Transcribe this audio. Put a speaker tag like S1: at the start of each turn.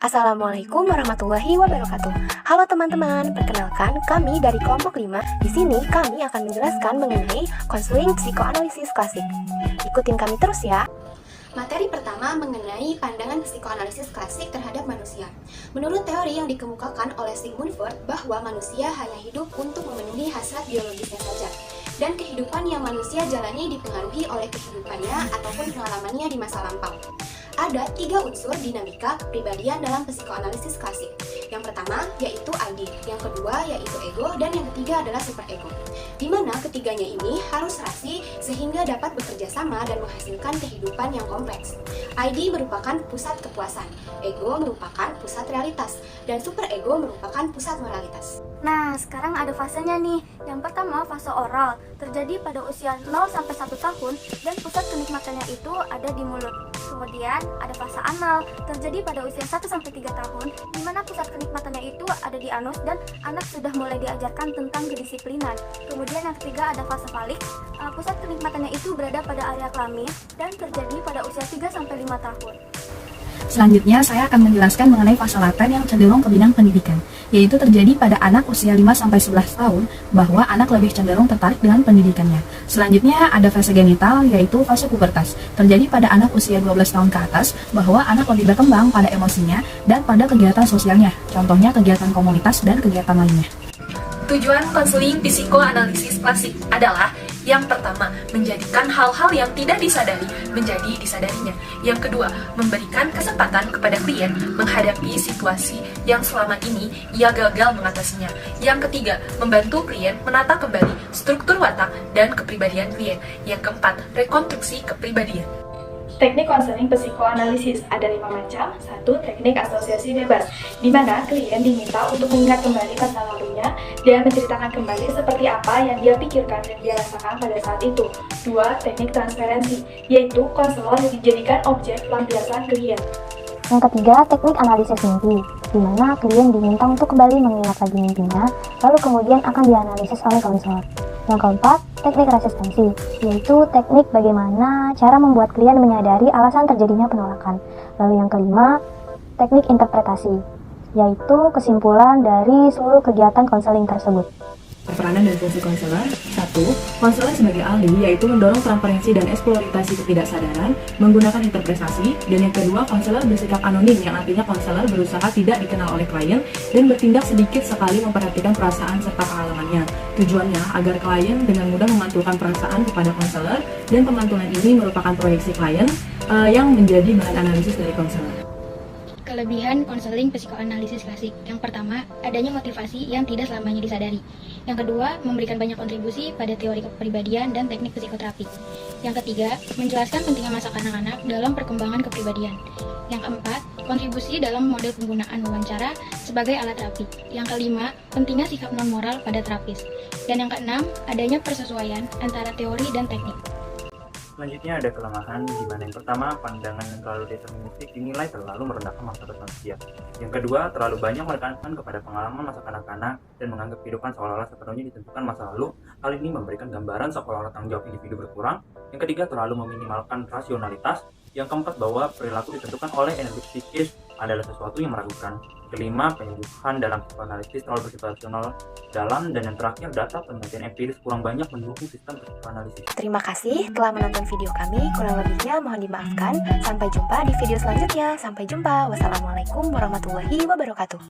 S1: Assalamualaikum warahmatullahi wabarakatuh. Halo teman-teman, perkenalkan kami dari kelompok 5. Di sini kami akan menjelaskan mengenai konseling psikoanalisis klasik. Ikutin kami terus ya. Materi pertama mengenai pandangan psikoanalisis klasik terhadap manusia. Menurut teori yang dikemukakan oleh Sigmund Freud bahwa manusia hanya hidup untuk memenuhi hasrat biologisnya saja, dan kehidupan yang manusia jalani dipengaruhi oleh kehidupannya ataupun pengalamannya di masa lampau. Ada 3 unsur dinamika kepribadian dalam psikoanalisis klasik. Yang pertama yaitu ID, yang kedua yaitu ego, dan yang ketiga adalah superego. Di mana ketiganya ini harus serasi sehingga dapat bekerja sama dan menghasilkan kehidupan yang kompleks. ID merupakan pusat kepuasan, ego merupakan pusat realitas, dan superego merupakan pusat moralitas.
S2: Nah, sekarang ada fasenya nih. Yang pertama, fase oral, terjadi pada usia 0 sampai 1 tahun dan pusat kenikmatannya itu ada di mulut. Kemudian ada fase anal, terjadi pada usia 1 sampai 3 tahun, di mana pusat kenikmatannya itu ada di anus dan anak sudah mulai diajarkan tentang kedisiplinan. Kemudian yang ketiga ada fase falik, pusat kenikmatannya itu berada pada area kelamin dan terjadi pada usia 3 sampai 5 tahun.
S3: Selanjutnya, saya akan menjelaskan mengenai fase laten yang cenderung ke bidang pendidikan, yaitu terjadi pada anak usia 5-11 tahun, bahwa anak lebih cenderung tertarik dengan pendidikannya. Selanjutnya, ada fase genital, yaitu fase pubertas, terjadi pada anak usia 12 tahun ke atas, bahwa anak lebih berkembang pada emosinya dan pada kegiatan sosialnya, contohnya kegiatan komunitas dan kegiatan lainnya.
S4: Tujuan konseling psikoanalisis klasik adalah yang pertama, menjadikan hal-hal yang tidak disadari menjadi disadarinya. Yang kedua, memberikan kesempatan kepada klien menghadapi situasi yang selama ini ia gagal mengatasinya. Yang ketiga, membantu klien menata kembali struktur watak dan kepribadian klien. Yang keempat, rekonstruksi kepribadian.
S5: Teknik konseling psikoanalisis ada 5 macam. 1. Teknik asosiasi bebas, di mana klien diminta untuk mengingat kembali masa lalunya dan menceritakan kembali seperti apa yang dia pikirkan dan dia rasakan pada saat itu. 2. Teknik transferensi, yaitu konselor yang dijadikan objek pelampiasan klien.
S6: Yang ketiga, teknik analisis mimpi, di mana klien diminta untuk kembali mengingat lagi mimpinya, lalu kemudian akan dianalisis oleh konselor. Yang keempat, teknik resistensi, yaitu teknik bagaimana cara membuat klien menyadari alasan terjadinya penolakan. Lalu yang kelima, teknik interpretasi, yaitu kesimpulan dari seluruh kegiatan konseling tersebut.
S3: Peranan dan fungsi konselor. 1. Konselor sebagai ahli, yaitu mendorong transparansi dan eksploitasi ketidaksadaran menggunakan interpretasi. Dan yang kedua, konselor bersikap anonim, yang artinya konselor berusaha tidak dikenal oleh klien dan bertindak sedikit sekali memperhatikan perasaan serta pengalamannya. Tujuannya agar klien dengan mudah memantulkan perasaan kepada konselor, dan pemantulan ini merupakan proyeksi klien yang menjadi bahan analisis dari konselor.
S7: Kelebihan konseling psikoanalisis klasik. Yang pertama, adanya motivasi yang tidak selamanya disadari. Yang kedua, memberikan banyak kontribusi pada teori kepribadian dan teknik psikoterapi. Yang ketiga, menjelaskan pentingnya masa kanak-kanak dalam perkembangan kepribadian. Yang keempat, kontribusi dalam model penggunaan wawancara sebagai alat terapi. Yang kelima, pentingnya sikap non-moral pada terapis. Dan yang keenam, adanya persesuaian antara teori dan teknik.
S8: Selanjutnya ada kelemahan, di mana yang pertama, pandangan yang terlalu deterministik dinilai terlalu merendahkan masa depan manusia. Yang kedua, terlalu banyak menekankan kepada pengalaman masa kanak-kanak dan menganggap kehidupan seolah-olah sepenuhnya ditentukan masa lalu. Hal ini memberikan gambaran seolah-olah tanggung jawab individu berkurang. Yang ketiga, terlalu meminimalkan rasionalitas. Yang keempat, bahwa perilaku ditentukan oleh energi psikis adalah sesuatu yang meragukan. Kelima, penyembuhan dalam psikoanalisis terlalu bersifat rasional dalam. Dan yang terakhir, data penelitian empiris kurang banyak mendukung sistem psikoanalisis.
S1: Terima kasih telah menonton video kami. Kurang lebihnya mohon dimaafkan. Sampai jumpa di video selanjutnya. Sampai jumpa. Wassalamualaikum warahmatullahi wabarakatuh.